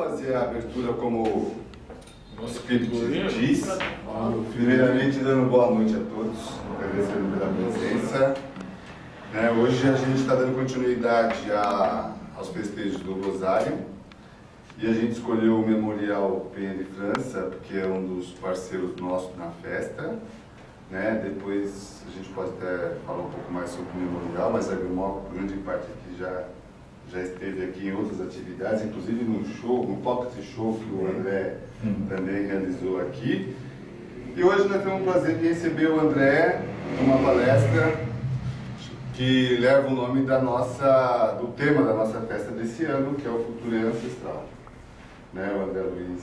fazer a abertura como o script diz. Primeiramente, dando boa noite a todos, agradecendo pela presença. Hoje a gente está dando continuidade aos festejos do Rosário e a gente escolheu o Memorial Penha de França, porque é um dos parceiros nossos na festa. Depois a gente pode até falar um pouco mais sobre o Memorial, mas a grande parte aqui já esteve aqui em outras atividades, inclusive no show, no pocket show que o André também realizou aqui. E hoje nós temos o prazer de receber o André numa palestra que leva o nome do tema da nossa festa desse ano, que é o Futuro é Ancestral. O André Luiz,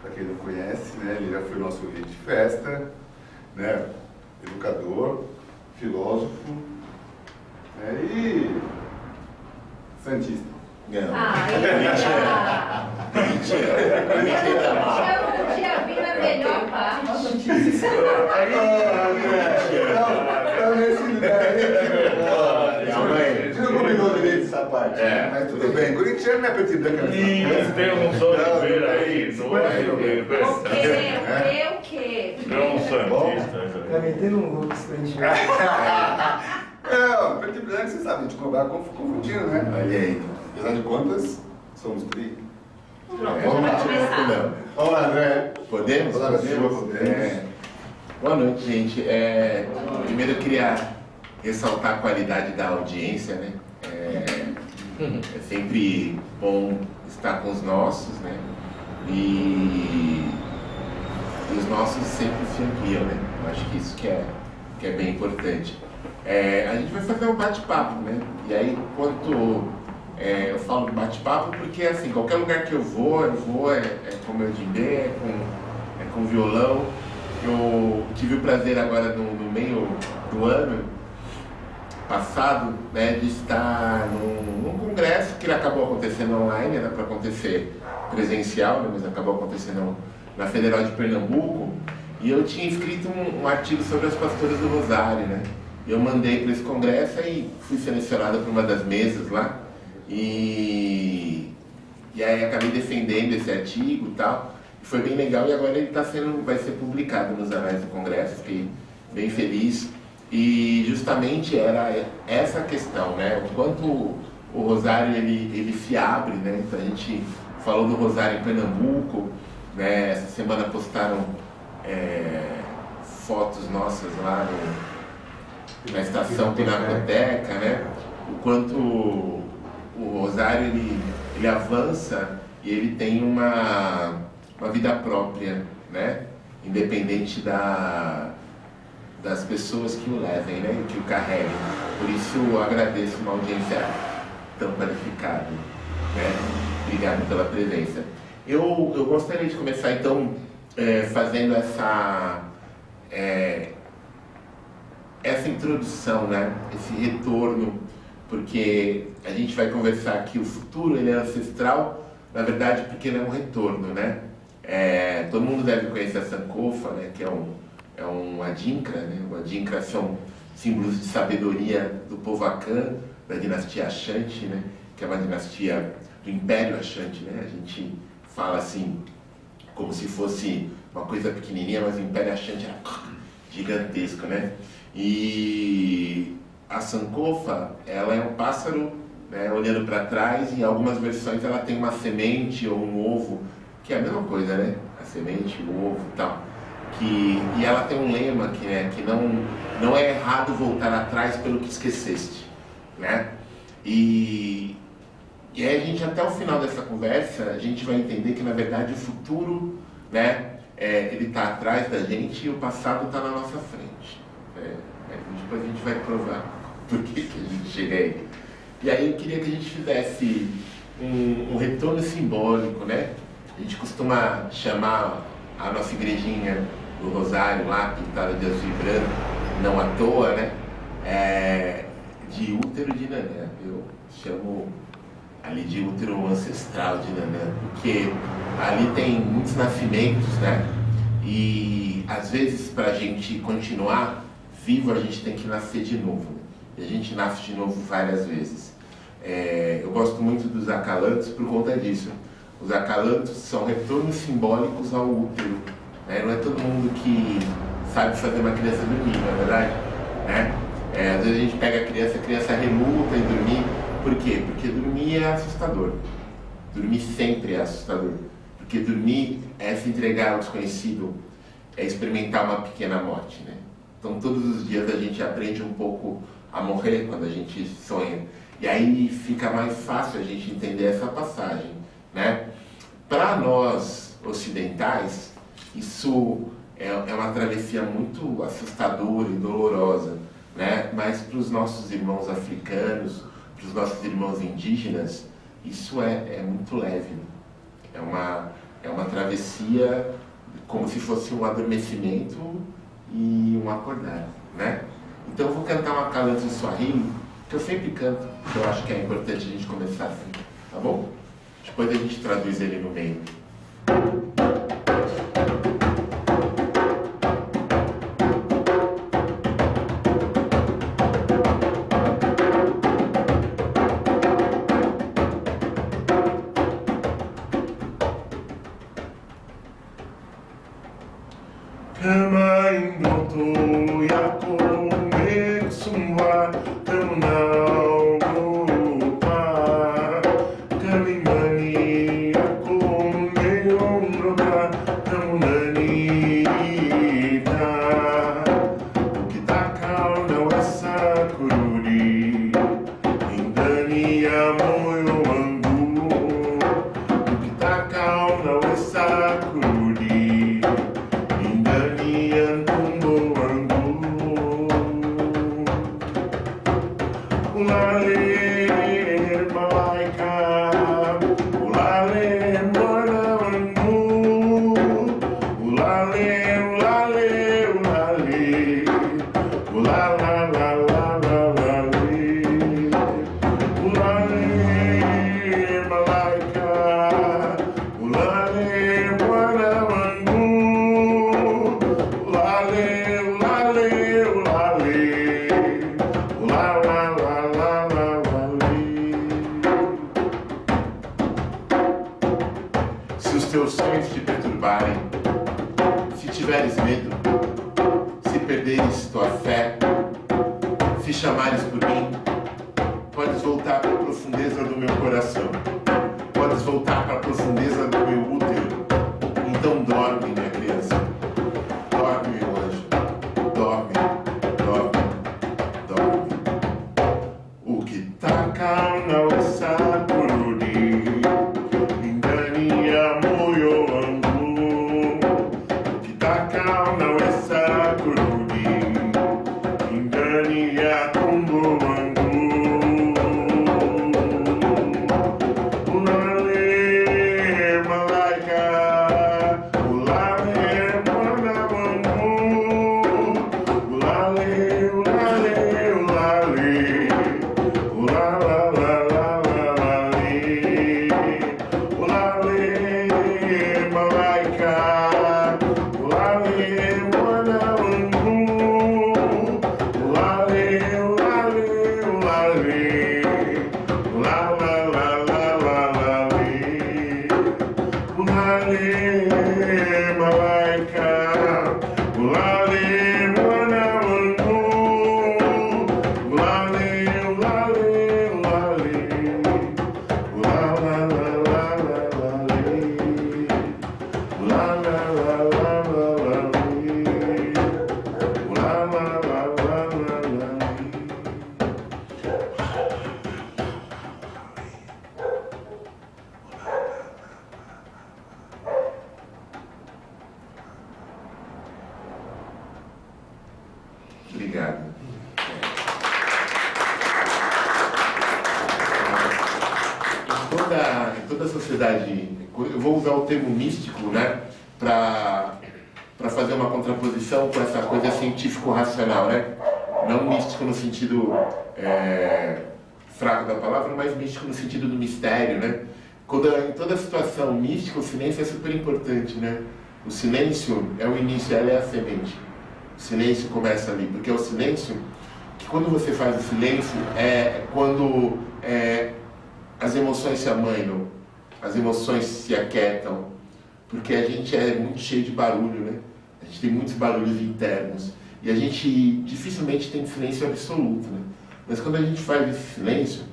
para quem não conhece, ele já foi nosso rei de festa, educador, filósofo e santista. Mentira. Eu tinha vindo a melhor parte. Você não combinou direito essa parte, mas tudo bem. Corintiano não é preto e branco. Tem um som de ver aí, não é? O quê? É um santista. Tá metendo um louco esse corintiano. Preto e branco, você sabe, a gente vai confundindo, né? Olha aí. Afinal de contas, somos tri. Vamos lá, André. Podemos? Podemos. Boa noite, gente. Primeiro eu queria ressaltar a qualidade da audiência, É sempre bom estar com os nossos, E os nossos sempre se ampliam, Eu acho que isso que é bem importante. A gente vai fazer um bate-papo, E aí, eu falo bate-papo porque, assim, qualquer lugar que eu vou com meu djembe, é com violão. Eu tive o prazer agora no meio do ano passado, de estar num congresso que acabou acontecendo online, era para acontecer presencial, mas acabou acontecendo na Federal de Pernambuco, e eu tinha escrito um artigo sobre as pastoras do Rosário, Eu mandei para esse congresso e fui selecionado para uma das mesas lá, e aí acabei defendendo esse artigo e tal. Foi bem legal e agora ele vai ser publicado nos anais do Congresso, fiquei bem feliz. E justamente era essa questão, O quanto o Rosário ele se abre, Então a gente falou do Rosário em Pernambuco, Essa semana postaram fotos nossas lá na estação Pinacoteca, O quanto o Rosário ele avança e ele tem uma vida própria, Independente das pessoas que o levem, que o carreguem. Por isso eu agradeço uma audiência tão qualificada, Obrigado pela presença. Eu gostaria de começar então fazendo essa introdução, Esse retorno, porque a gente vai conversar que o futuro ele é ancestral, na verdade porque ele é um retorno, todo mundo deve conhecer a Sankofa, que é um adinkra, O adinkra são símbolos de sabedoria do povo Akan, da dinastia Ashanti, Que é uma dinastia do Império Ashanti, A gente fala assim, como se fosse uma coisa pequenininha, mas o Império Ashanti era gigantesco, E a Sankofa, ela é um pássaro, olhando para trás, e em algumas versões ela tem uma semente ou um ovo, que é a mesma coisa, A semente, o ovo e tal. E ela tem um lema que não é errado voltar atrás pelo que esqueceste, E aí a gente, até o final dessa conversa, a gente vai entender que na verdade o futuro, ele está atrás da gente e o passado está na nossa frente. Depois a gente vai provar por que a gente chega aí. E aí eu queria que a gente fizesse um retorno simbólico, A gente costuma chamar a nossa igrejinha do Rosário lá, pintada de azul e branco, não à toa, de útero de Nanã. Eu chamo ali de útero ancestral de Nanã, porque ali tem muitos nascimentos, E às vezes para a gente continuar vivo, a gente tem que nascer de novo. E a gente nasce de novo várias vezes. Eu gosto muito dos acalantos por conta disso. Os acalantos são retornos simbólicos ao útero. Né? Não é todo mundo que sabe fazer uma criança dormir, não é verdade? Né? Às vezes a gente pega a criança reluta em dormir. Por quê? Porque dormir é assustador. Dormir sempre é assustador. Porque dormir é se entregar ao desconhecido, é experimentar uma pequena morte, né? Então todos os dias a gente aprende um pouco a morrer quando a gente sonha. E aí fica mais fácil a gente entender essa passagem, né? Para nós ocidentais, isso é uma travessia muito assustadora e dolorosa, né? Mas para os nossos irmãos africanos, para os nossos irmãos indígenas, isso é muito leve. É uma travessia como se fosse um adormecimento e um acordar, né? Então eu vou cantar um acalanto em Swahili, que eu sempre canto, que eu acho que é importante a gente começar assim, tá bom? Depois a gente traduz ele no meio. Kama indoto yako meksumwa tamunau lupa kalimani yako meonroka tamunani ita ukitakau na wasa kurudi indani ya moyo wangu ukitakau na wasa kurudi ndani ya tumbo wangu. Ulale malaika, ulale mwana wangu, ulale, ulale, ulale, ulala la la la la ulale malaika, ulale mwana wangu. Ulale, ulale, ulale, ula la la la la Se os teus sonhos te perturbarem, se tiveres medo, se perderes tua fé, se chamares por mim, podes voltar para a profundeza do meu coração, podes voltar para a profundeza do meu útero. Então dorme, minha criança. Dorme, meu anjo. Dorme, dorme, dorme. O que taca na ossa kurudi, indani ya moyo wangu. O que taca na ossa kurudi, indani ya tumbo wangu. Ulale malaika, ulale mwana wangu, ulale, ulale, ulale, ulala la la la la ulale malaika, ulale mwana wangu, ulale, ulale, ulale, ulala la la la la ulale malaika, ulale mwana wangu, ulale, ulale, ulale, ulala la la la la ulala la la la la ulala la la la la Obrigado. Em toda a sociedade, eu vou usar o termo místico, né, para fazer uma contraposição com essa coisa científico-racional, né? Não místico no sentido fraco da palavra, mas místico no sentido do mistério, né? Em toda situação mística, o silêncio é super importante, né? O silêncio é o início, ela é a semente. O silêncio começa ali, porque é o silêncio que, quando você faz o silêncio, é quando as emoções se amainam, as emoções se aquietam, porque a gente é muito cheio de barulho, né? A gente tem muitos barulhos internos e a gente dificilmente tem silêncio absoluto, né? Mas quando a gente faz esse silêncio,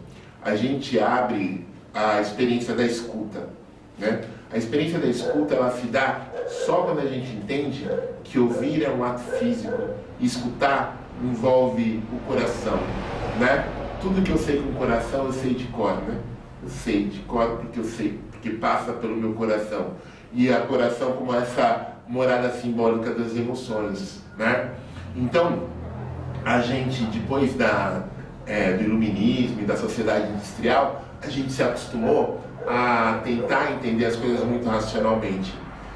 a gente abre a experiência da escuta, né? A experiência da escuta, ela se dá só quando a gente entende que ouvir é um ato físico e escutar envolve o coração, né? Tudo que eu sei com o coração, eu sei de cor, né? Eu sei de cor porque eu sei, porque passa pelo meu coração. E a coração como essa morada simbólica das emoções, né? Então, a gente, depois do iluminismo e da sociedade industrial, a gente se acostumou a tentar entender as coisas muito racionalmente.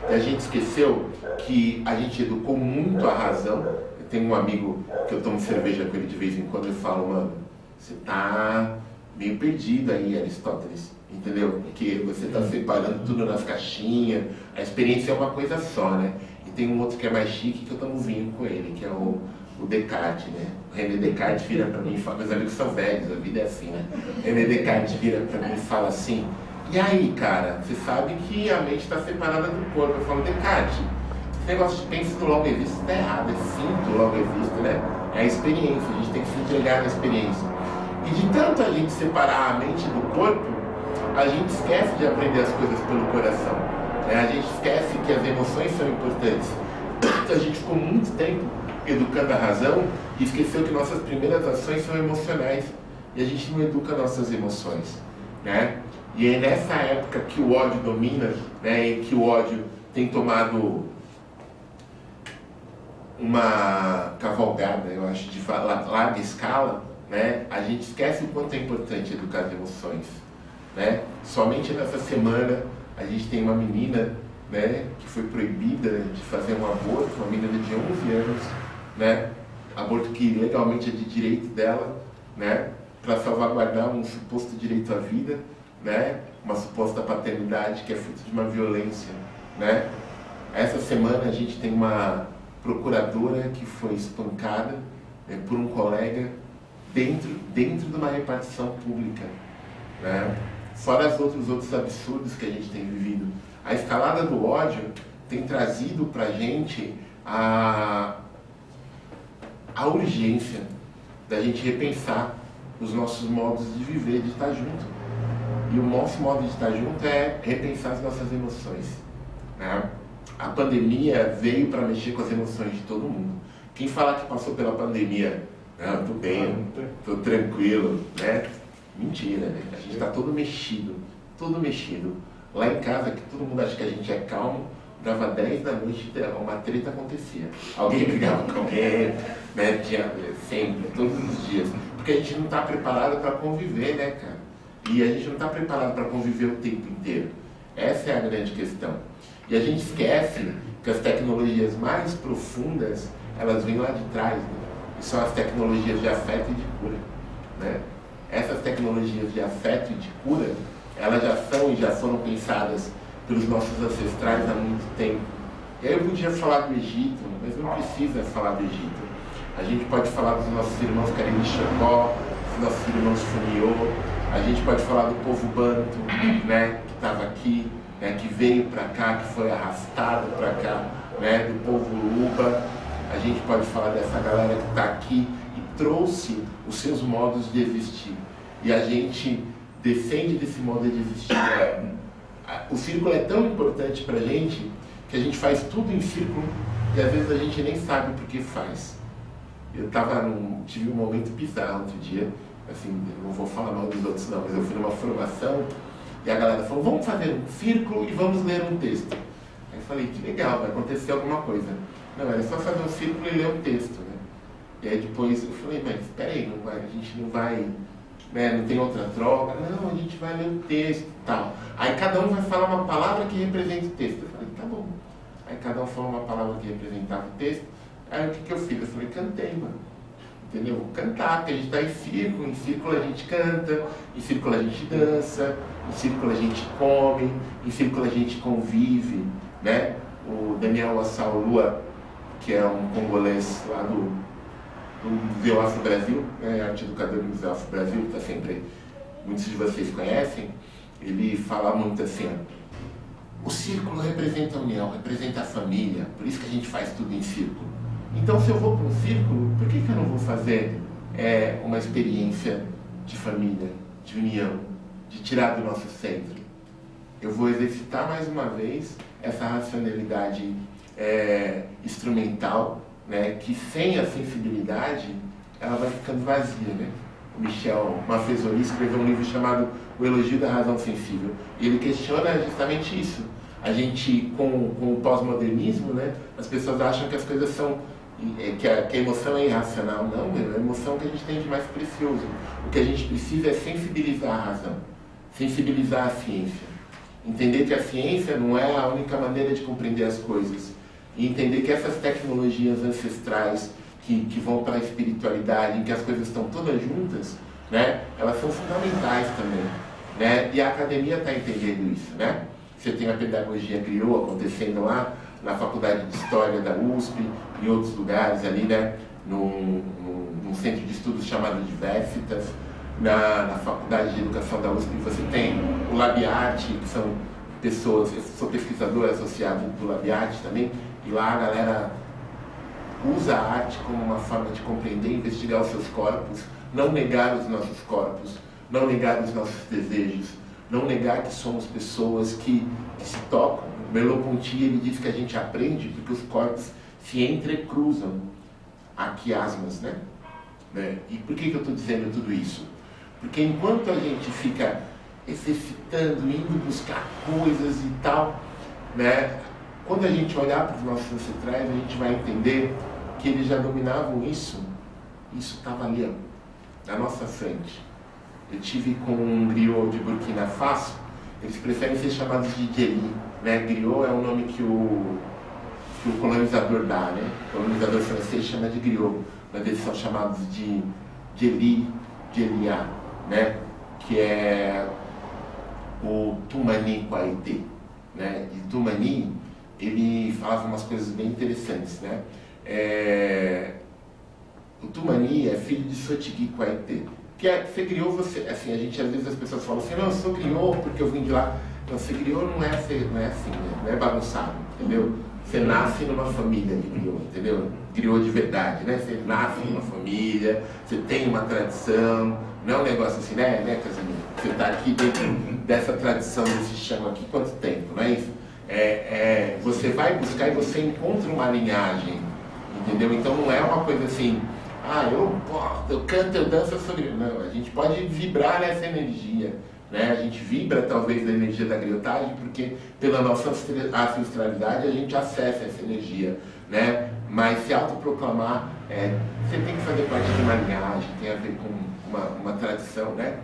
E a gente esqueceu que a gente educou muito a razão. Eu tenho um amigo que eu tomo cerveja com ele de vez em quando e falo, mano, você tá meio perdido aí, Aristóteles, entendeu? Porque você tá separando tudo nas caixinhas, a experiência é uma coisa só, né? E tem um outro que é mais chique que eu tomo vinho com ele, que é o Descartes, né? O René Descartes vira pra mim e fala, meus amigos são velhos, a vida é assim, né? O René Descartes vira pra mim e fala assim, e aí, cara, você sabe que a mente está separada do corpo. Eu falo, Descartes, esse negócio de pensa do logo visto está errado, é sinto logo visto, né? É a experiência, a gente tem que se entregar na experiência. E de tanto a gente separar a mente do corpo, a gente esquece de aprender as coisas pelo coração, né? A gente esquece que as emoções são importantes. A gente ficou muito tempo educando a razão e esqueceu que nossas primeiras ações são emocionais e a gente não educa nossas emoções, né? E é nessa época que o ódio domina, né, e que o ódio tem tomado uma cavalgada, eu acho, de larga escala, né, a gente esquece o quanto é importante educar as emoções, né? Somente nessa semana a gente tem uma menina, né, que foi proibida de fazer um aborto, uma menina de 11 anos, né, aborto que legalmente é de direito dela, né, para salvaguardar um suposto direito à vida, né, uma suposta paternidade que é fruto de uma violência, né? Essa semana a gente tem uma procuradora que foi espancada, né, por um colega dentro de uma repartição pública, né? Fora os outros absurdos que a gente tem vivido. A escalada do ódio tem trazido para a gente a urgência da gente repensar os nossos modos de viver, de estar junto. E o nosso modo de estar junto é repensar as nossas emoções, né? A pandemia veio para mexer com as emoções de todo mundo. Quem fala que passou pela pandemia, não, tô bem, tô tranquilo, né? Mentira, né? A gente está todo mexido. Lá em casa, que todo mundo acha que a gente é calmo, dava 10 da noite, uma treta acontecia. Alguém brigava com alguém, né? Sempre, todos os dias. Porque a gente não está preparado para conviver, né, cara? E a gente não está preparado para conviver o tempo inteiro. Essa é a grande questão. E a gente esquece que as tecnologias mais profundas, elas vêm lá de trás, né? E são as tecnologias de afeto e de cura, né? Essas tecnologias de afeto e de cura, elas já são e já foram pensadas pelos nossos ancestrais há muito tempo. E aí eu podia falar do Egito, mas não precisa falar do Egito. A gente pode falar dos nossos irmãos Cariri Chocó, dos nossos irmãos Funiô, a gente pode falar do povo Banto, né, que estava aqui, né, que veio para cá, que foi arrastado para cá, né, do povo Luba. A gente pode falar dessa galera que está aqui e trouxe os seus modos de existir. E a gente defende desse modo de existir. O círculo é tão importante para a gente que a gente faz tudo em círculo e às vezes a gente nem sabe por que faz. Eu tive um momento bizarro outro dia, assim, não vou falar mal dos outros não, mas eu fui numa formação e a galera falou, vamos fazer um círculo e vamos ler um texto. Aí eu falei, que legal, vai acontecer alguma coisa. Não, era só fazer um círculo e ler um texto, né? E aí depois eu falei, mas espera aí, a gente não vai, né, não tem outra troca? Não, a gente vai ler um texto e tal. Aí cada um vai falar uma palavra que representa o texto. Eu falei, tá bom. Aí cada um falou uma palavra que representava o texto. Aí o que eu fiz? Eu falei, cantei, mano. Entendeu? Vou cantar, porque a gente está em círculo a gente canta, em círculo a gente dança, em círculo a gente come, em círculo a gente convive, né? O Daniel Assaolua, que é um congolês lá do Museu Afro Brasil, né? Arte educador do Museu Afro Brasil, que tá sempre, muitos de vocês conhecem, ele fala muito assim, o círculo representa a união, representa a família, por isso que a gente faz tudo em círculo. Então, se eu vou para um círculo, por que eu não vou fazer uma experiência de família, de união, de tirar do nosso centro? Eu vou exercitar mais uma vez essa racionalidade instrumental, né, que sem a sensibilidade ela vai ficando vazia, né? O Michel Maffesoli escreveu um livro chamado O Elogio da Razão Sensível, e ele questiona justamente isso. A gente, com o pós-modernismo, né, as pessoas acham que as coisas são, que a emoção é irracional. Não, é a emoção que a gente tem de mais precioso. O que a gente precisa é sensibilizar a razão, sensibilizar a ciência. Entender que a ciência não é a única maneira de compreender as coisas. E entender que essas tecnologias ancestrais que vão para a espiritualidade, em que as coisas estão todas juntas, né, elas são fundamentais também. Né? E a academia está entendendo isso. Né? Você tem a pedagogia griot acontecendo lá na Faculdade de História da USP, em outros lugares ali, né? num centro de estudos chamado Diversitas. Na Faculdade de Educação da USP você tem o Labiate, que são pessoas, eu sou pesquisador associado do Labiate também, e lá a galera usa a arte como uma forma de compreender e investigar os seus corpos, não negar os nossos corpos, não negar os nossos desejos, não negar que somos pessoas que se tocam. Merleau-Ponty, ele diz que a gente aprende porque os corpos se entrecruzam, há quiasmas, né? E por que eu estou dizendo tudo isso? Porque enquanto a gente fica exercitando, indo buscar coisas e tal, né? Quando a gente olhar para os nossos ancestrais, a gente vai entender que eles já dominavam isso. Isso estava ali, ó, na nossa frente. Eu tive com um griot de Burkina Faso, eles preferem ser chamados de Djeli, né? Griot é o nome que o colonizador dá, né? O colonizador francês chama de griot, mas eles são chamados de Djeli, Djelia, né? Que é o Tumani Kwaité, né? E Tumani, ele falava umas coisas bem interessantes, né? O Tumani é filho de Sotigui Kwaité, que você criou você, assim, a gente às vezes as pessoas falam assim, não, eu sou griot porque eu vim de lá. Não, você griot não é assim, né? Não é bagunçado, entendeu? Você nasce numa família de griot, entendeu? Griot de verdade, né? Você nasce numa família, você tem uma tradição, não é um negócio assim, né Casimiro? Você está aqui dentro dessa tradição, desse chão aqui, quanto tempo, não é isso? Você vai buscar e você encontra uma linhagem, entendeu? Então não é uma coisa assim, eu canto, eu danço, eu sou griot. Não, a gente pode vibrar nessa energia, né? A gente vibra talvez da energia da griotagem porque pela nossa ancestralidade a gente acessa essa energia, né? Mas se autoproclamar, você tem que fazer parte de uma linhagem, tem a ver com uma tradição, né?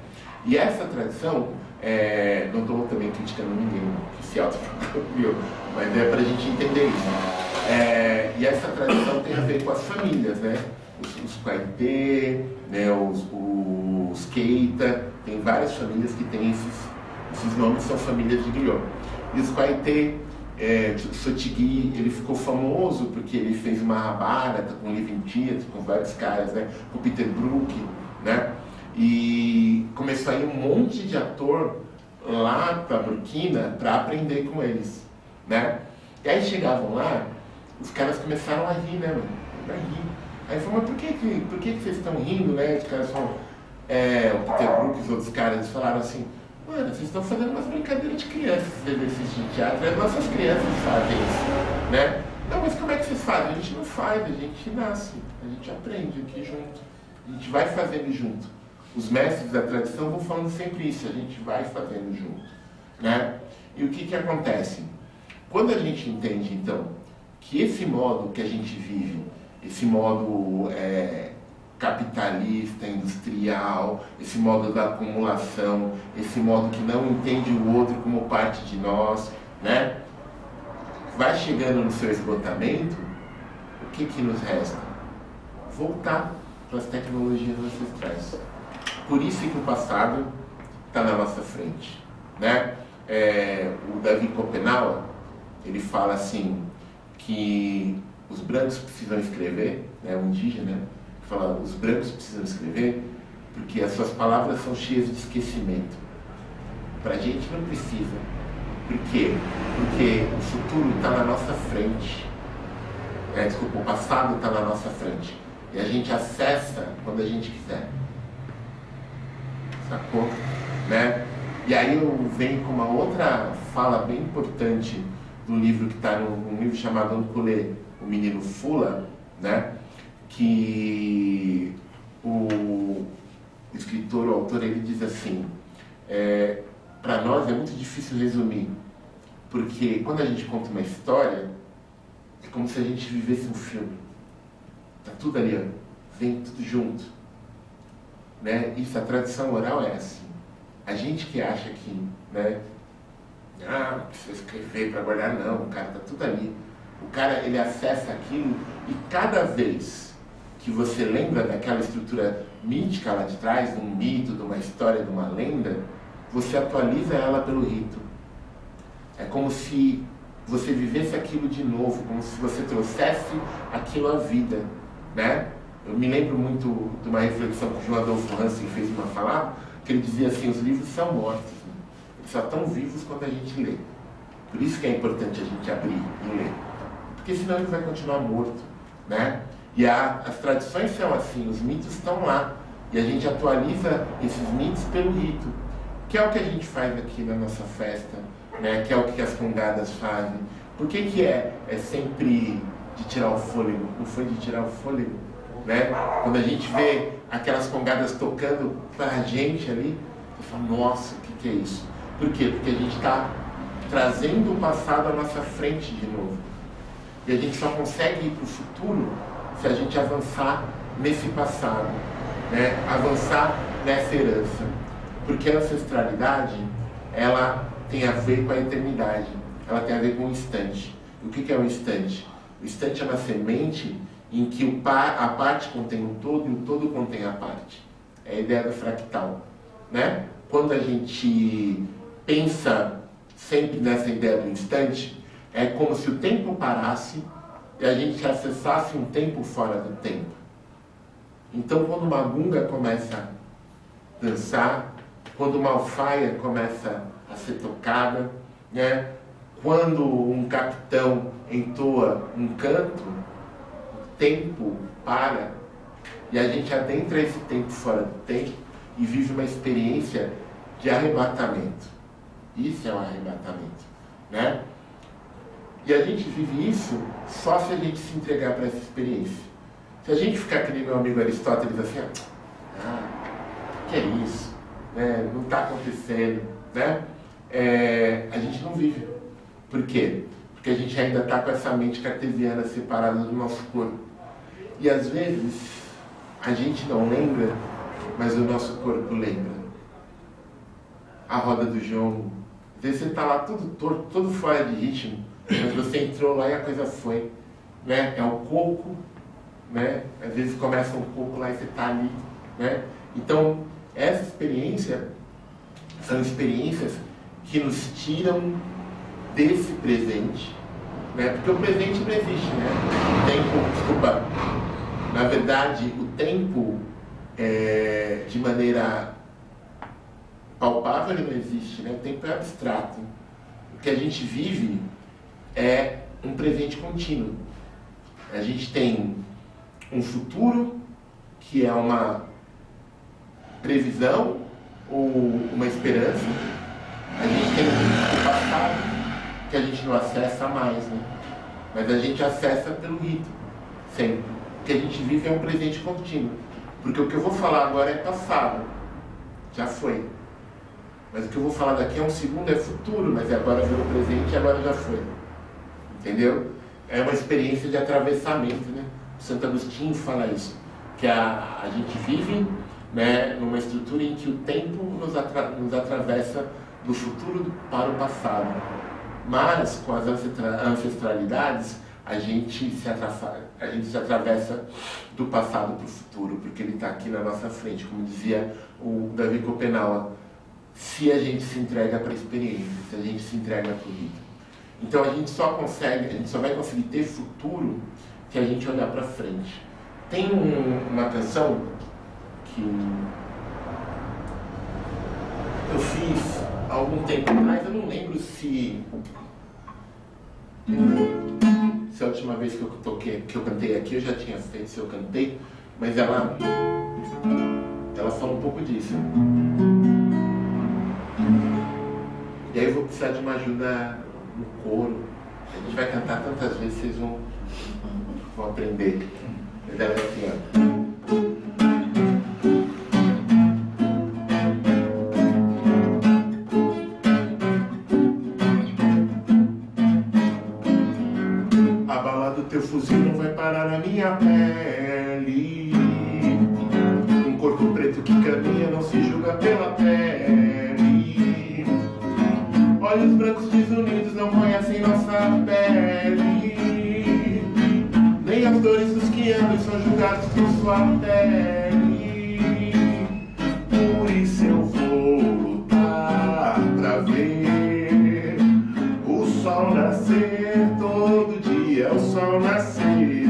E essa tradição, não estou também criticando ninguém que se autoproclamou, mas é para a gente entender isso. E essa tradição tem a ver com as famílias, né? Os Kwaité, né? Os Keita, tem várias famílias que têm esses nomes, são famílias de griot. E os Kwaité, Sotigui, ele ficou famoso porque ele fez uma Mahabharata com Leventis, com vários caras, né? Com Peter Brook, né? E começou a ir um monte de ator lá para Burkina para aprender com eles, né? E aí chegavam lá, os caras começaram a rir, né, mano? A rir. Aí falou, mas por que vocês estão rindo, né? Os caras falam, o Peter Brook e os outros caras, eles falaram assim, mano, vocês estão fazendo umas brincadeiras de crianças, exercícios de teatro, as nossas crianças fazem isso, né? Não, mas como é que vocês fazem? A gente não faz, a gente nasce, a gente aprende aqui junto, a gente vai fazendo junto. Os mestres da tradição vão falando sempre isso, a gente vai fazendo junto, né? E o que acontece? Quando a gente entende, então, que esse modo que a gente vive, esse modo capitalista, industrial, esse modo da acumulação, esse modo que não entende o outro como parte de nós, né? Vai chegando no seu esgotamento, o que nos resta? Voltar para as tecnologias ancestrais. Por isso que o passado está na nossa frente, né? O Davi Copenau, ele fala assim, que os brancos precisam escrever, né? O indígena, fala, os brancos precisam escrever porque as suas palavras são cheias de esquecimento. Pra gente não precisa. Por quê? Porque o futuro está na nossa frente. Desculpa, o passado está na nossa frente. E a gente acessa quando a gente quiser. Sacou? Né? E aí eu venho com uma outra fala bem importante do livro que está num livro chamado Anculé, o Menino Fula, né? Que o escritor, o autor, ele diz assim, para nós é muito difícil resumir, porque quando a gente conta uma história, é como se a gente vivesse um filme. Tá tudo ali, ó, vem tudo junto. Né? Isso, a tradição oral é assim. A gente que acha que, né, não precisa escrever para guardar, não, o cara tá tudo ali. O cara, ele acessa aquilo e cada vez que você lembra daquela estrutura mítica lá de trás, de um mito, de uma história, de uma lenda, você atualiza ela pelo rito. É como se você vivesse aquilo de novo, como se você trouxesse aquilo à vida, né? Eu me lembro muito de uma reflexão que o João Adolfo Hansen fez uma fala, que ele dizia assim, os livros são mortos, né? Eles só estão vivos quando a gente lê. Por isso que é importante a gente abrir e ler. Porque senão ele vai continuar morto, né? E as tradições são assim, os mitos estão lá. E a gente atualiza esses mitos pelo rito. Que é o que a gente faz aqui na nossa festa, né? Que é o que as congadas fazem. Por que é sempre de tirar o fôlego? Não foi de tirar o fôlego? Né? Quando a gente vê aquelas congadas tocando pra gente ali, você fala, nossa, o que é isso? Por quê? Porque a gente está trazendo o passado à nossa frente de novo. E a gente só consegue ir para o futuro se a gente avançar nesse passado, né? Avançar nessa herança. Porque a ancestralidade, ela tem a ver com a eternidade, ela tem a ver com o instante. E o que é o instante? O instante é uma semente em que a parte contém o todo e o todo contém a parte. É a ideia do fractal, né? Quando a gente pensa sempre nessa ideia do instante, é como se o tempo parasse e a gente acessasse um tempo fora do tempo. Então, quando uma gunga começa a dançar, quando uma alfaia começa a ser tocada, né? Quando um capitão entoa um canto, o tempo para e a gente adentra esse tempo fora do tempo e vive uma experiência de arrebatamento. Isso é um arrebatamento, né? E a gente vive isso só se a gente se entregar para essa experiência. Se a gente ficar que nem meu amigo Aristóteles assim, que é isso? Né? Não está acontecendo, né? A gente não vive. Por quê? Porque a gente ainda está com essa mente cartesiana separada do nosso corpo. E às vezes a gente não lembra, mas o nosso corpo lembra. A roda do jongo. Às vezes você está lá todo torto, todo fora de ritmo, mas você entrou lá e a coisa foi. Né? É o coco, né? Às vezes começa um coco lá e você está ali. Né? Então, essa experiência são experiências que nos tiram desse presente, né? Porque o presente não existe, né? O tempo, desculpa, na verdade, o tempo de maneira palpável ele não existe, né? O tempo é abstrato. O que a gente vive é um presente contínuo. A gente tem um futuro que é uma previsão ou uma esperança. A gente tem o passado que a gente não acessa mais, né? Mas a gente acessa pelo rito, sempre. O que a gente vive é um presente contínuo. Porque o que eu vou falar agora é passado, já foi. Mas o que eu vou falar daqui a um segundo é futuro, mas agora virou presente e agora já foi. Entendeu? É uma experiência de atravessamento, né? Santo Agostinho fala isso, que a gente vive, né, numa estrutura em que o tempo nos atravessa do futuro para o passado. Mas com as ancestralidades, a gente se atravessa do passado para o futuro, porque ele está aqui na nossa frente, como dizia o Davi Copenau, se a gente se entrega para a experiência, se a gente se entrega para o rito. Então a gente só vai conseguir ter futuro se a gente olhar para frente. Tem uma canção que eu fiz há algum tempo atrás, eu não lembro se a última vez que eu cantei aqui, eu já tinha feito, se eu cantei, mas ela fala um pouco disso. E aí eu vou precisar de uma ajuda no coro. A gente vai cantar tantas vezes, vocês vão aprender. Mas ela é assim, ó. Teu fuzil não vai parar na minha pele. Um corpo preto que caminha não se julga pela pele. Olhos brancos desunidos não conhecem nossa pele. Nem as dores dos que andam são julgados por sua pele. Por isso eu vou lutar pra ver o sol nascer todo dia. O sol nascer,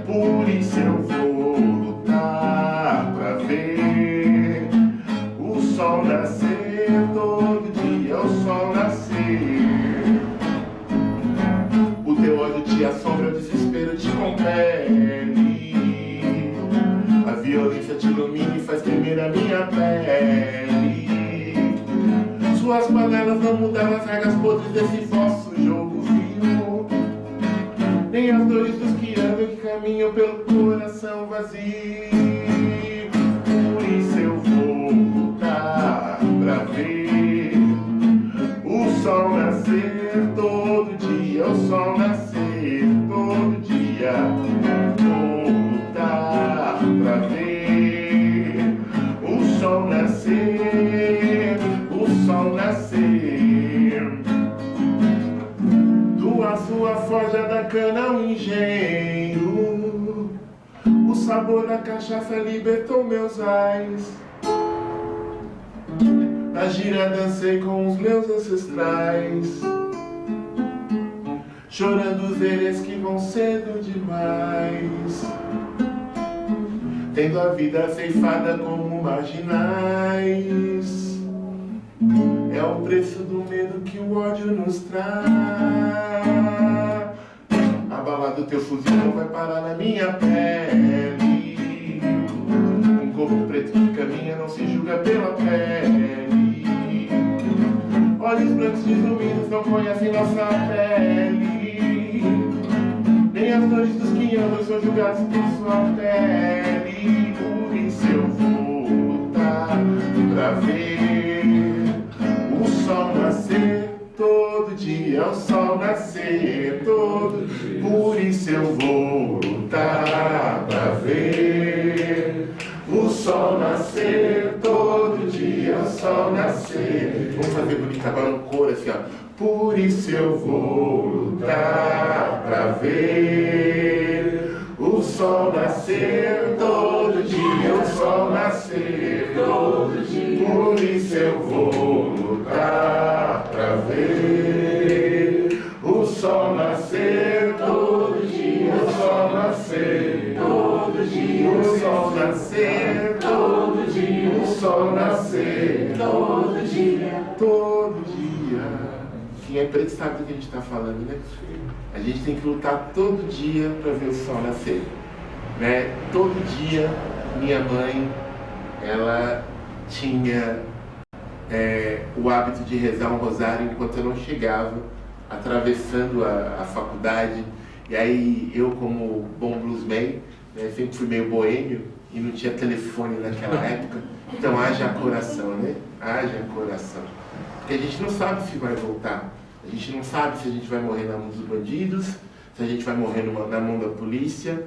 por isso eu vou lutar pra ver o sol nascer todo dia, o sol nascer. O teu ódio te assombra, o desespero te compele. A violência te ilumina e faz tremer a minha pele. Suas panelas não mudaram as regras podres desse vosso jogo vil. Nem as dores dos que andam e caminham pelo coração vazio. Por isso eu vou lutar pra ver o sol nascer todo dia, o sol nascer todo dia. Vou lutar pra ver o sol nascer, o sol nascer. A sua forja da cana um engenho. O sabor da cachaça libertou meus ais. Na gira dancei com os meus ancestrais, chorando os erês que vão cedo demais, tendo a vida ceifada como marginais. É o preço do medo que o ódio nos traz. A bala do teu fuzil não vai parar na minha pele. Um corpo preto que caminha não se julga pela pele. Olhos brancos deslumidos não conhecem nossa pele. Nem as dores dos que andam são julgados por sua pele. Por isso eu vou lutar pra ver o sol nascer todo dia, o sol nascer todo dia. Por isso eu vou lutar pra ver o sol nascer todo dia, o sol nascer. Vamos fazer bonito agora no coro assim, ó. Por isso eu vou lutar pra ver o sol nascer todo dia, o sol nascer todo dia. Por isso eu vou lutar pra ver o sol nascer todo dia, o sol nascer todo dia, o sol nascer todo dia, o sol nascer todo dia, todo dia. Quem é preto sabe do que a gente está falando, né? A gente tem que lutar todo dia para ver o sol nascer, né? Todo dia, minha mãe, ela tinha o hábito de rezar um rosário enquanto eu não chegava, atravessando a faculdade. E aí eu, como bom bluesman, né, sempre fui meio boêmio e não tinha telefone naquela época, então haja coração, né? Haja coração. Porque a gente não sabe se vai voltar. A gente não sabe se a gente vai morrer na mão dos bandidos, se a gente vai morrer na mão da polícia,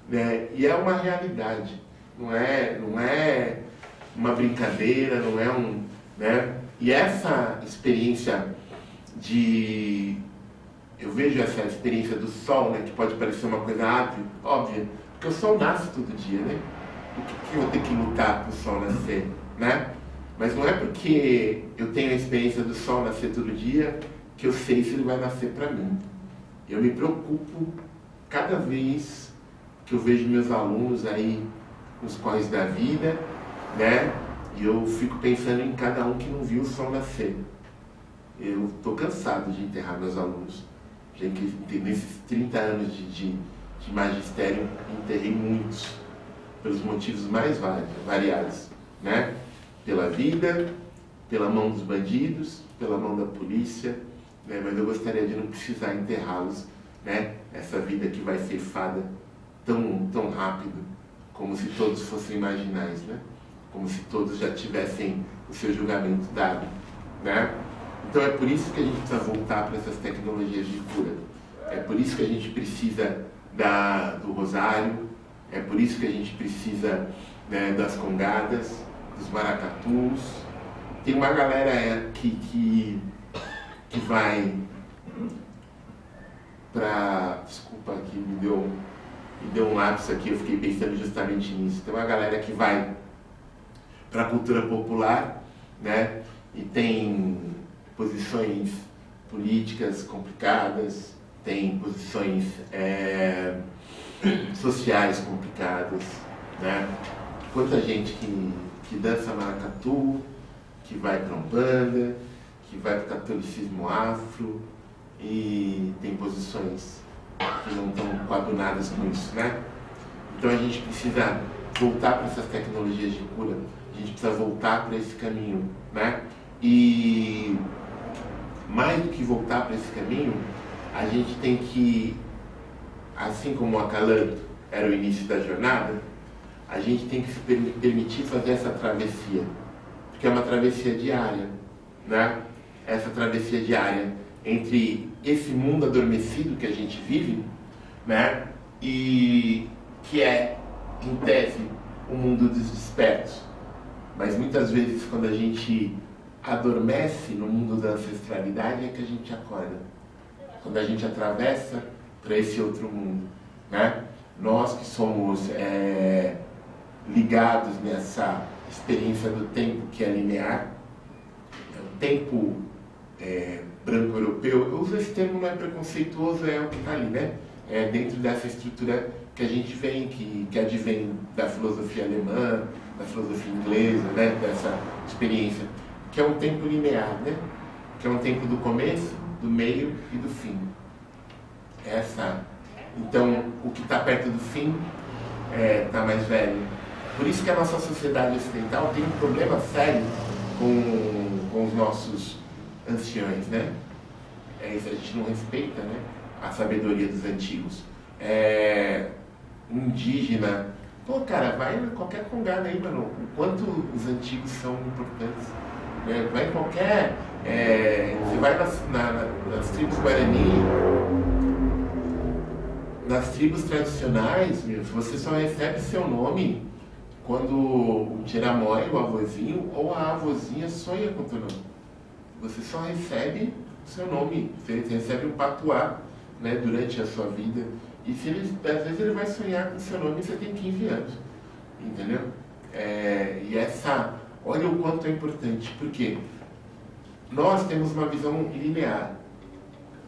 né? E é uma realidade, não é uma brincadeira, não é né? E essa experiência eu vejo essa experiência do sol, né, que pode parecer uma coisa óbvia, porque o sol nasce todo dia, né? Por que eu vou ter que lutar para o sol nascer, né? Mas não é porque eu tenho a experiência do sol nascer todo dia que eu sei se ele vai nascer para mim. Eu me preocupo cada vez que eu vejo meus alunos aí nos corres da vida, né? E eu fico pensando em cada um que não viu o sol nascer. Eu estou cansado de enterrar meus alunos. Nesses 30 anos de magistério, enterrei muitos, pelos motivos mais variados, né? Pela vida, pela mão dos bandidos, pela mão da polícia, né? Mas eu gostaria de não precisar enterrá-los, né? Essa vida que vai ser ceifada tão rápido, como se todos fossem marginais, né? Como se todos já tivessem o seu julgamento dado, né? Então é por isso que a gente precisa voltar para essas tecnologias de cura. É por isso que a gente precisa do rosário, é por isso que a gente precisa, né, das congadas, dos maracatus. Tem uma galera que vai para... Desculpa aqui, me deu um lapso aqui, eu fiquei pensando justamente nisso. Tem uma galera que vai para a cultura popular, né, e tem posições políticas complicadas, tem posições sociais complicadas, né? Quanta gente que dança maracatu, que vai para Umbanda, que vai para o catolicismo afro e tem posições que não estão coadunadas com isso, né? Então a gente precisa voltar para essas tecnologias de cura, a gente precisa voltar para esse caminho, né? E mais do que voltar para esse caminho, a gente tem que, assim como o acalanto era o início da jornada, a gente tem que se permitir fazer essa travessia, porque é uma travessia diária, né? Essa travessia diária entre esse mundo adormecido que a gente vive, né? E que é, em tese, o mundo dos despertos. Mas muitas vezes, quando a gente adormece no mundo da ancestralidade, é que a gente acorda. Quando a gente atravessa para esse outro mundo, né? Nós que somos ligados nessa experiência do tempo que é linear, o tempo branco-europeu, eu uso esse termo, não é preconceituoso, é o que está ali, né? É dentro dessa estrutura que a gente vem, que advém da filosofia alemã, da filosofia inglesa, né? Dessa experiência, que é um tempo linear, né? Que é um tempo do começo, do meio e do fim. Então, o que está perto do fim está mais velho. Por isso que a nossa sociedade ocidental tem um problema sério com os nossos anciões, né? Isso a gente não respeita, né? A sabedoria dos antigos. Indígena. Pô, cara, vai em qualquer congada aí, mano. O quanto os antigos são importantes. Né? Vai em qualquer... você vai nas tribos Guarani, nas tribos tradicionais, você só recebe seu nome quando o tiramói, o avôzinho ou a avózinha sonha com o teu nome. Você só recebe o seu nome, você recebe um patuá, né, durante a sua vida. E às vezes ele vai sonhar com o seu nome e você tem 15 anos. Entendeu? Olha o quanto é importante, porque nós temos uma visão linear,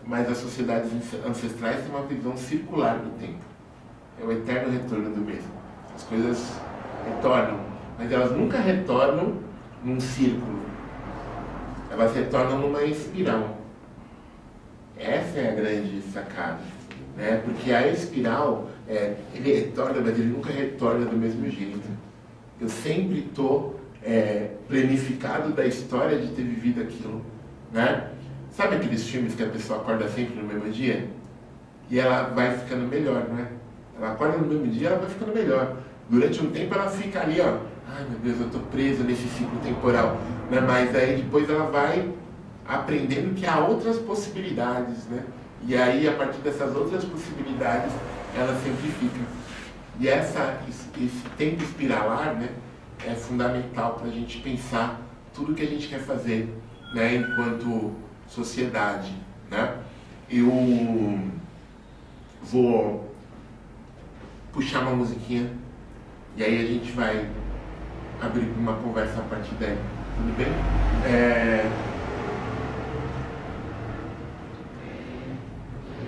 mas as sociedades ancestrais têm uma visão circular do tempo. É o eterno retorno do mesmo. As coisas retornam, mas elas nunca retornam num círculo. Elas retornam numa espiral. Essa é a grande sacada, né? Porque a espiral, ele retorna, mas ele nunca retorna do mesmo jeito. Eu sempre estou planificado da história de ter vivido aquilo, né? Sabe aqueles filmes que a pessoa acorda sempre no mesmo dia? E ela vai ficando melhor, não é? Ela acorda no mesmo dia, ela vai ficando melhor. Durante um tempo ela fica ali, ó, ai meu Deus, eu estou presa nesse ciclo temporal, né? Mas aí depois ela vai aprendendo que há outras possibilidades, né? E aí, a partir dessas outras possibilidades, ela simplifica. E esse tempo espiralar, né, é fundamental para a gente pensar tudo que a gente quer fazer, né, enquanto sociedade, né? Eu vou puxar uma musiquinha e aí a gente vai abrir uma conversa a partir daí. Tudo bem?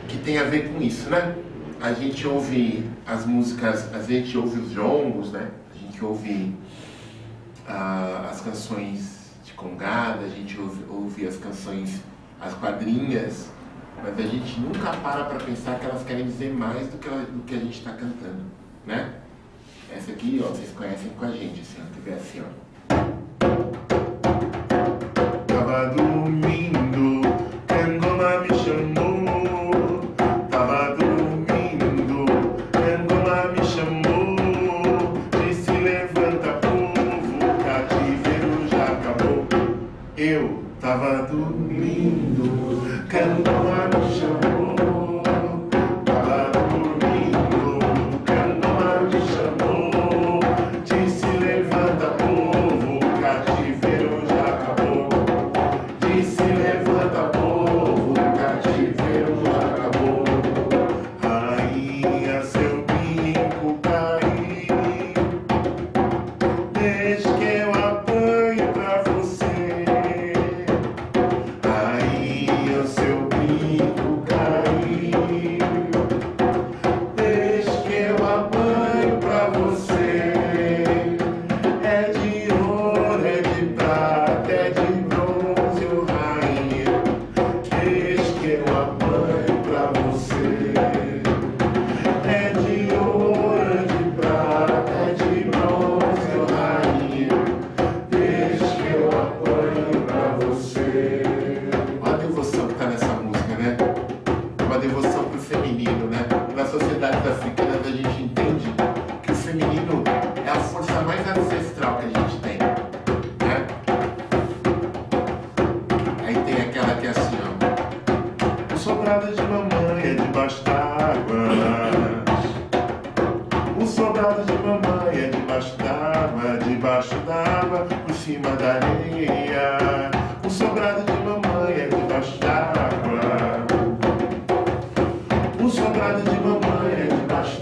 Que tem a ver com isso, né? A gente ouve as músicas, a gente ouve os jongos, né? A gente ouve as canções de Congada, a gente ouve as canções, as quadrinhas, mas a gente nunca para pensar que elas querem dizer mais do que a gente está cantando, né? Essa aqui, ó, vocês conhecem com a gente, assim, ó, quer ver assim, ó. Tava dormindo, Cangoma me chamou. Tava dormindo, Cangoma me chamou. Disse levanta povo, o cativeiro já acabou. Eu tava dormindo, Cangoma me chamou. Tava dormindo, Cangoma me chamou. Disse levanta povo, o cativeiro já acabou. Disse levanta povo, o cativeiro já acabou. Rainha, seu brinco cair, deixe que eu apanhe pra você. Rainha, seu brinco cair, deixe que eu apanhe pra você. É de ouro, é de prata, é de bronze, ô rainha, deixe que eu apanhe pra você. É de ouro, é de prata, é de bronze, ô rainha, deixe que eu apanhe pra você. Olha a devoção que tá nessa música, né? É uma devoção pro feminino, né? Nas sociedades africanas a gente entende que o feminino é a força mais ancestral que a gente tem, né? Aí tem aquela que é assim, ó. O sobrado de mamãe é debaixo d'água. O sobrado de mamãe é debaixo d'água, por cima da areia. O sobrado de mamãe é debaixo d'água. O sobrado de mamãe é debaixo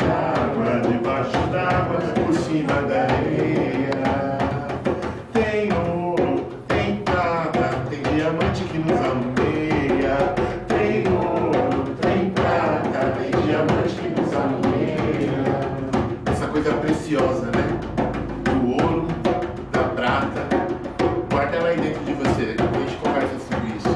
d'água, por cima da areia. Tem ouro, tem prata, tem diamante que nos alumeia. Tem ouro, tem prata, tem diamante que nos alumeia. Essa coisa preciosa, né? Do ouro, da prata. Guarda ela aí dentro de você, a gente conversa sobre isso.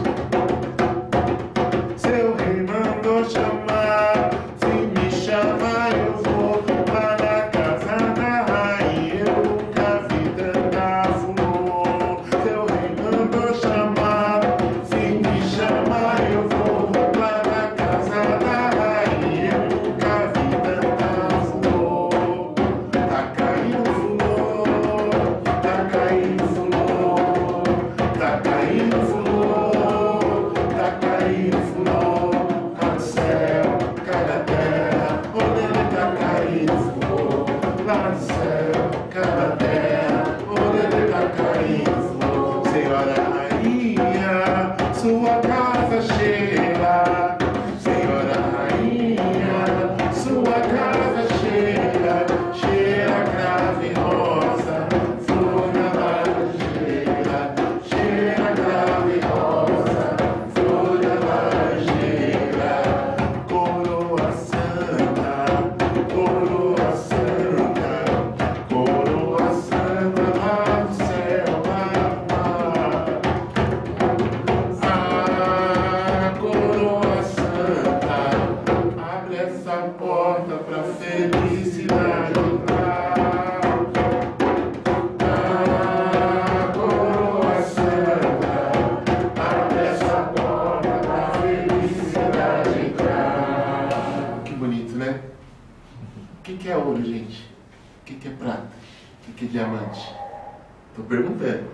Seu rei mandou chamar, se me chamar eu vou lá na casa da rainha, eu nunca vi tanta flor. Seu rei mandou chamar, se me chamar eu vou lá na casa da rainha, eu nunca vi tanta flor. Tá caindo flor, tá caindo flor, tá caindo flor, tá caindo flor. Lá no céu, cai na terra, onde ele tá caindo flor. Lá no céu, cai na terra, onde ele tá caindo flor. Senhora rainha, sua casa cheira. Senhora rainha, sua casa cheira. Cheira cravo e rosa, flor da laranjeira. Cheira cravo e rosa, flor da laranjeira. Coroa santa, coroa santa, coroa santa lá do céu, lá do mar. Ah, coroa santa, abre essa porta pra felicidade entrar. Ah, coroa santa, abre essa porta pra felicidade entrar. Que bonito, né? O que é ouro, gente? O que é prata? O que é diamante? Tô perguntando.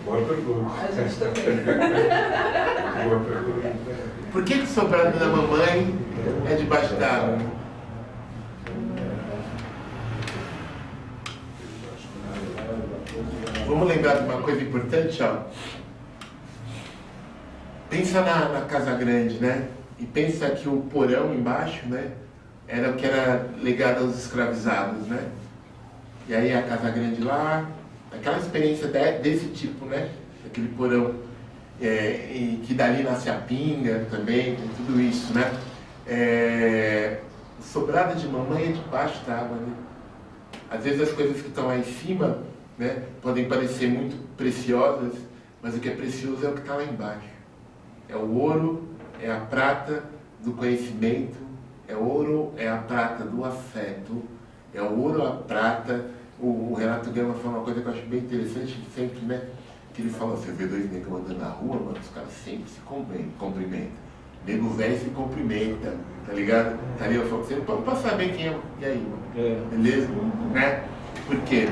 Boa pergunta. A gente também. Boa pergunta. Por que o sobrado da mamãe é debaixo d'água? Vamos lembrar de uma coisa importante, ó. Pensa na Casa Grande, né? E pensa que o porão embaixo, né? Era o que era legado aos escravizados, né? E aí a Casa Grande lá, aquela experiência desse tipo, né? Aquele porão, e que dali nasce a pinga também, tem tudo isso, né? O sobrado de mamãe é debaixo d'água, né? Às vezes as coisas que estão lá em cima, né, podem parecer muito preciosas, mas o que é precioso é o que está lá embaixo. É o ouro, é a prata do conhecimento, é o ouro, é a prata do afeto, é o ouro, a prata. O Renato Gama falou uma coisa que eu acho bem interessante, sempre, né? Que ele fala, você vê dois negros andando na rua, mano, os caras sempre se cumprimentam. Nego velho se cumprimenta, tá ligado? Tá ali, eu falo, você não pode saber quem é, e aí, mano? Beleza? Né? Por quê?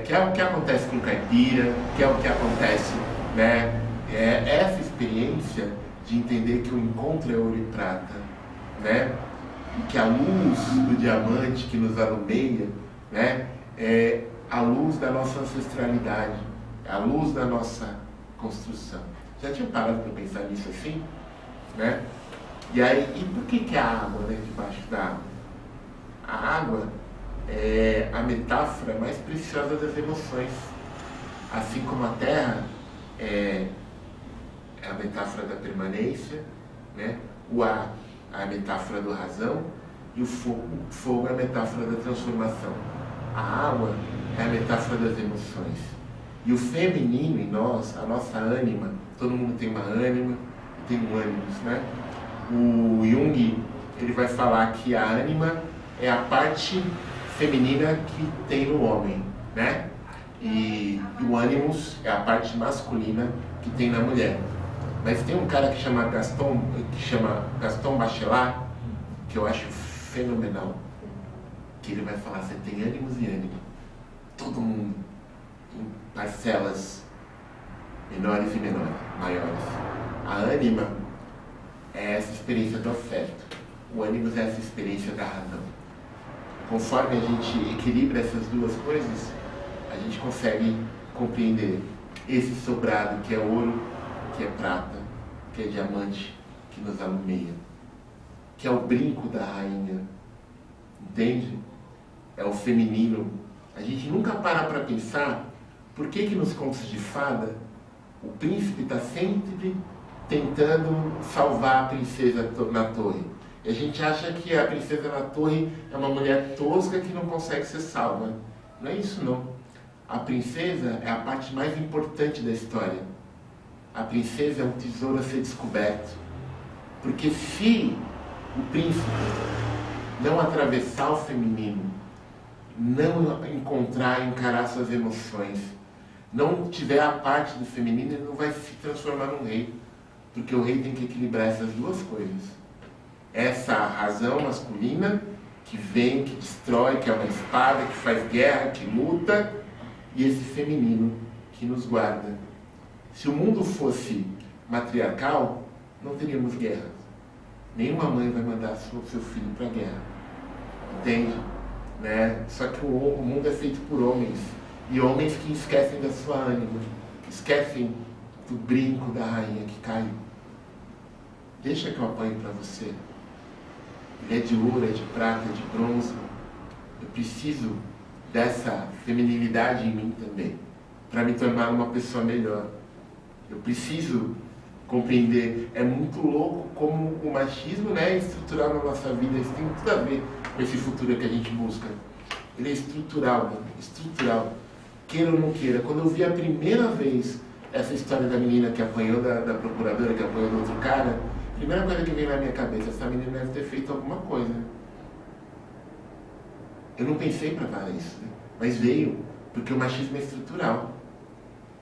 Que é o que acontece com caipira, que é o que acontece, né? É essa experiência de entender que o encontro é ouro e prata, né? E que a luz do diamante que nos alumeia, né? É a luz da nossa ancestralidade, é a luz da nossa construção. Já tinha parado para pensar nisso assim? Né? E aí, e por que a água, né, debaixo da água? A água é a metáfora mais preciosa das emoções. Assim como a terra é a metáfora da permanência, né? O ar é a metáfora da razão e o fogo é a metáfora da transformação. A água é a metáfora das emoções. E o feminino em nós, a nossa ânima, todo mundo tem uma ânima, tem um ânimos, né? O Jung, ele vai falar que a ânima é a parte feminina que tem no homem, né? E o ânimos é a parte masculina que tem na mulher. Mas tem um cara que chama Gaston Bachelard, que eu acho fenomenal, que ele vai falar, você tem ânimos e ânimo, todo mundo, em parcelas menores e maiores. A ânima é essa experiência do afeto, o ânimos é essa experiência da razão. Conforme a gente equilibra essas duas coisas, a gente consegue compreender esse sobrado que é ouro, que é prata, que é diamante, que nos alumeia, que é o brinco da rainha, entende? É o feminino. A gente nunca para pensar por que nos contos de fada o príncipe está sempre tentando salvar a princesa na torre. E a gente acha que a princesa na torre é uma mulher tosca que não consegue ser salva. Não é isso, não. A princesa é a parte mais importante da história. A princesa é um tesouro a ser descoberto. Porque se o príncipe não atravessar o feminino, não encarar suas emoções, não tiver a parte do feminino, ele não vai se transformar num rei. Porque o rei tem que equilibrar essas duas coisas. Essa razão masculina, que vem, que destrói, que é uma espada, que faz guerra, que luta, e esse feminino, que nos guarda. Se o mundo fosse matriarcal, não teríamos guerra. Nenhuma mãe vai mandar seu filho para a guerra. Entende? Né? Só que o mundo é feito por homens. E homens que esquecem da sua ânima. Esquecem do brinco da rainha que caiu. Deixa que eu apanhe para você. Ele é de ouro, é de prata, é de bronze. Eu preciso dessa feminilidade em mim também, para me tornar uma pessoa melhor. Eu preciso compreender. É muito louco como o machismo, né, é estrutural na nossa vida. Isso tem tudo a ver com esse futuro que a gente busca. Ele é estrutural, mano, estrutural. Queira ou não queira. Quando eu vi a primeira vez essa história da menina que apanhou da procuradora, que apanhou do outro cara, a primeira coisa que veio na minha cabeça, essa menina deve ter feito alguma coisa. Eu não pensei para falar isso, né? Mas veio, porque o machismo é estrutural.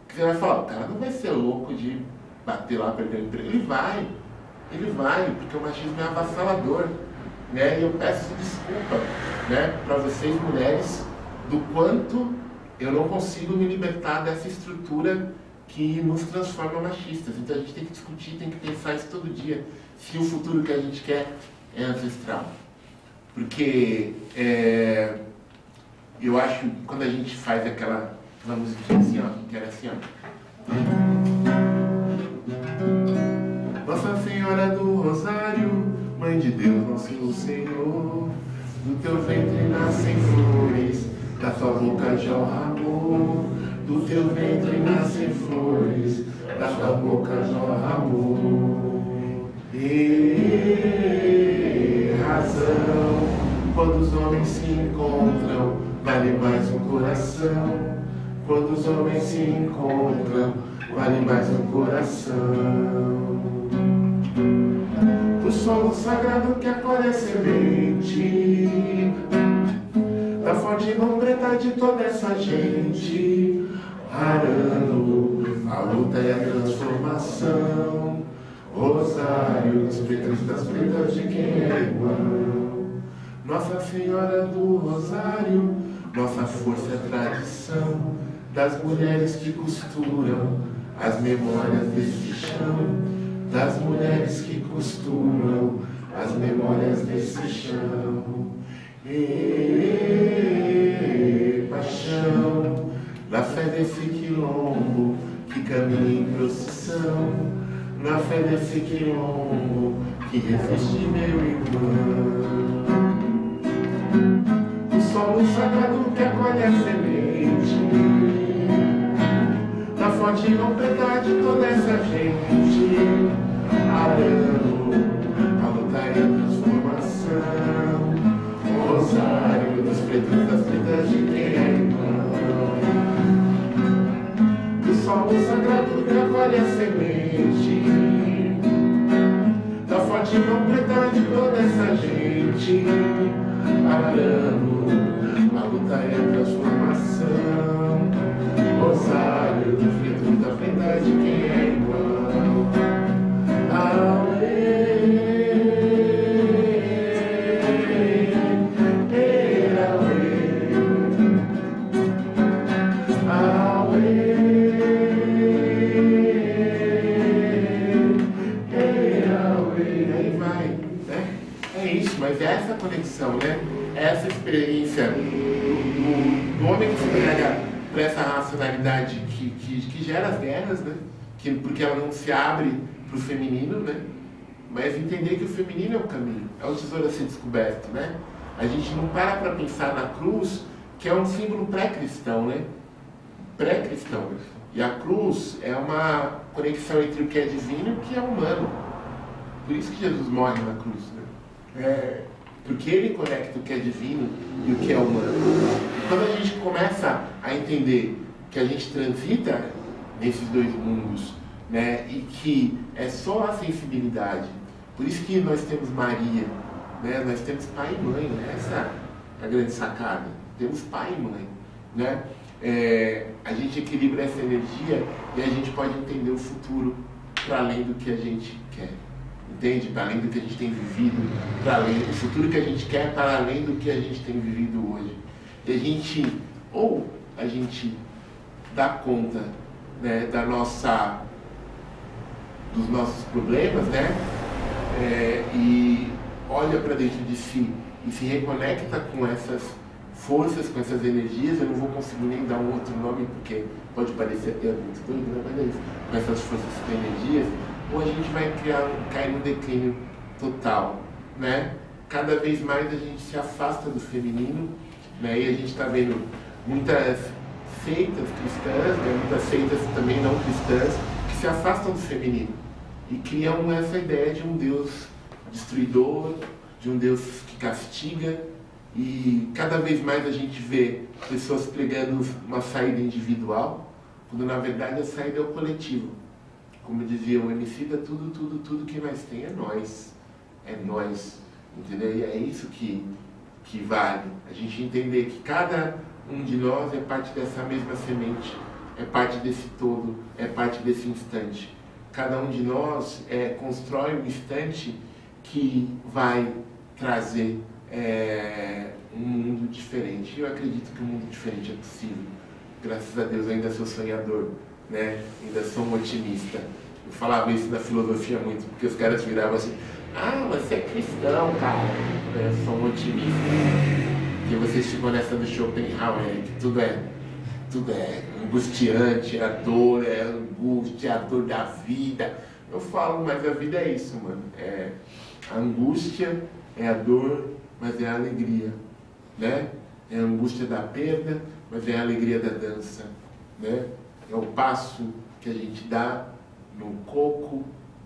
Porque você vai falar, o cara não vai ser louco de bater lá, perder o emprego. Ele vai, porque o machismo é avassalador. Né? E eu peço desculpa, né, para vocês mulheres, do quanto eu não consigo me libertar dessa estrutura que nos transforma machistas. Então a gente tem que discutir, tem que pensar isso todo dia, se o futuro que a gente quer é ancestral. Porque eu acho que quando a gente faz aquela musiquinha assim, ó, que era assim, ó. Nossa Senhora do Rosário, Mãe de Deus, nosso Senhor, do teu ventre nascem flores, da tua boca jorra amor. Do teu ventre nascem flores, da tua boca jorra amor. E razão, quando os homens se encontram, vale mais um coração. Quando os homens se encontram, vale mais um coração. O solo sagrado que acolhe a semente da fonte não preta de toda essa gente, arando a luta e a transformação. Rosário dos pretos e das pretas de quem é igual. Nossa Senhora do Rosário, nossa força é tradição das mulheres que costuram as memórias desse chão, das mulheres que costuram as memórias desse chão. Paixão da fé desse quilombo que caminha em procissão, na fé desse quilombo que resiste meu irmão. O solo sagrado que acolhe a semente da fonte não preta de toda essa gente, arando a luta e a transformação. Rosário dos pretos das pretas de quem é irmão. O solo sagrado que acolhe a semente da fonte não preta de toda essa gente, arando a luta e a transformação. Rosário dos pretos da preta de quem é igual. Mas é essa conexão, né? Essa experiência do homem que se entrega para essa racionalidade que gera as guerras, né? Porque ela não se abre para o feminino, né? Mas entender que o feminino é o caminho, é o tesouro a ser descoberto, né? A gente não para pensar na cruz, que é um símbolo pré-cristão, né? Pré-cristão. E a cruz é uma conexão entre o que é divino e o que é humano. Por isso que Jesus morre na cruz, né? Porque ele conecta o que é divino e o que é humano. E quando a gente começa a entender que a gente transita nesses dois mundos, né, e que é só a sensibilidade, por isso que nós temos Maria, né, nós temos pai e mãe, né, essa é a grande sacada, temos pai e mãe, né, a gente equilibra essa energia e a gente pode entender o futuro para além do que a gente quer. Entende? Para além do que a gente tem vivido, para além do futuro que a gente quer, para além do que a gente tem vivido hoje. E a gente dá conta, né, dos nossos problemas, né, e olha para dentro de si e se reconecta com essas forças, com essas energias. Eu não vou conseguir nem dar um outro nome porque pode parecer até muito doido, né, mas é isso. Com essas forças, com energias, ou a gente vai cair num declínio total, né? Cada vez mais a gente se afasta do feminino, né? E a gente está vendo muitas seitas cristãs, né? Muitas seitas também não cristãs, que se afastam do feminino e criam essa ideia de um Deus destruidor, de um Deus que castiga, e cada vez mais a gente vê pessoas pregando uma saída individual, quando na verdade a saída é o coletivo. Como dizia o Emicida, tudo que nós tem é nós, entendeu? E é isso que vale, a gente entender que cada um de nós é parte dessa mesma semente, é parte desse todo, é parte desse instante. Cada um de nós constrói um instante que vai trazer um mundo diferente. Eu acredito que um mundo diferente é possível. Graças a Deus eu ainda sou sonhador, né? Ainda sou um otimista. Eu falava isso na filosofia muito, porque os caras viravam assim: ah, você é cristão, cara. Eu sou um otimista. Porque vocês ficam nessa do Schopenhauer, que tudo é angustiante, é a dor, é a angústia, é a dor da vida. Eu falo, mas a vida é isso, mano. É a angústia, é a dor, mas é a alegria, né? É a angústia da perda, mas é a alegria da dança, né? É o passo que a gente dá no coco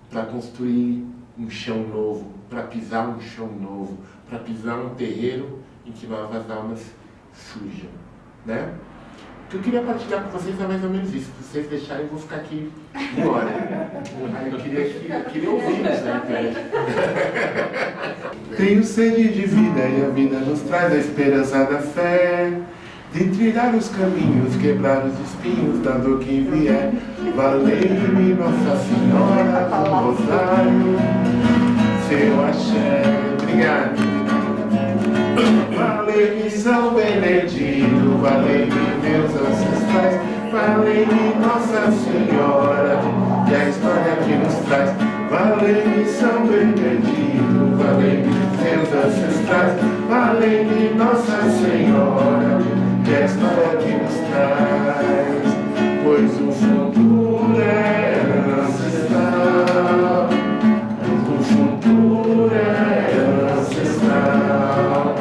para construir um chão novo, para pisar um chão novo, para pisar um terreiro em que novas almas suja, né? O que eu queria partilhar com vocês é mais ou menos isso. Se vocês deixarem, eu vou ficar aqui uma hora. Aí eu queria ouvi-los, né? Tenho sede de vida e a vida nos traz a esperança da fé. De trilhar os caminhos, quebrar os espinhos da dor que vier. Valei-me Nossa Senhora do Rosário, seu axé. Obrigado. Valei-me São Benedito, valei-me meus ancestrais, valei-me Nossa Senhora, e a história que nos traz. Valei-me São Benedito, valei-me meus ancestrais, valei-me Nossa Senhora, e a história que nos traz. Pois o futuro é ancestral, o futuro é ancestral.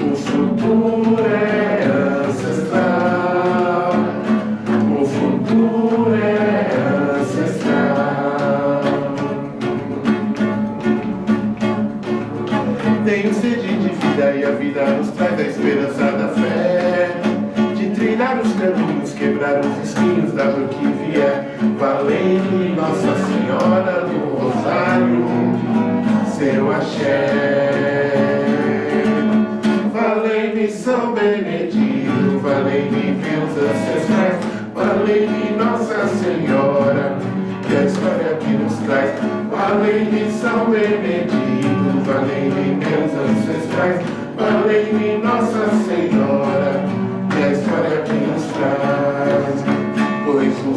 O futuro é ancestral, o futuro é ancestral. Tenho sede de vida e a vida nos traz a esperança da fé. De trilhar os caminhos, quebrar os espinhos da dor que vier. Valei-me Nossa Senhora do Rosário, seu axé. Valei-me São Benedito, valei-me meus ancestrais, valei-me Nossa Senhora, e a história que nos traz. Valei-me São Benedito, valei-me meus ancestrais, valei-me Nossa Senhora, e a história que nos traz. Pois o